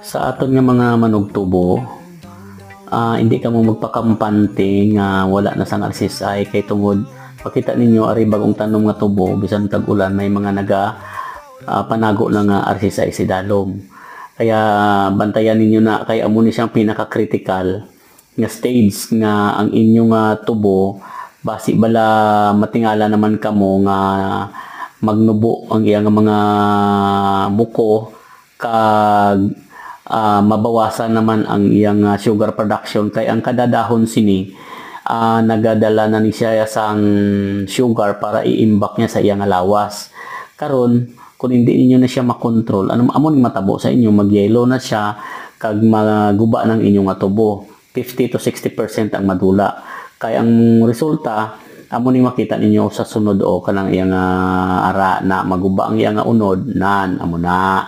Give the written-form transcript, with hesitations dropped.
Sa aton nga mga manugtubo, hindi ka mo magpakampante nga wala na sang RCSI kay tungod pakita ninyo ari bagong tanom nga tubo bisan tag-ulan may mga panago na nga RCSI si dalom. Kaya bantayan ninyo na kay amo ni siyang pinaka-critical nga stage nga ang inyong tubo basi bala matingala naman kamo nga magnubo ang iyang mga buko kag mabawasan naman ang iyang sugar production kay ang kada dahon sini nagadala na ni siya sang sugar para iimbak niya sa iyang lawas. Karon kung hindi niyo na siya makontrol, amo ni matabo sa inyo, magyelo na siya kag maguba ng inyong tubo. 50 to 60% ang madula. Kay ang resulta amo ni makita ninyo sa sunod o kanang iyang ara na maguba ang iyang unod nan amo na.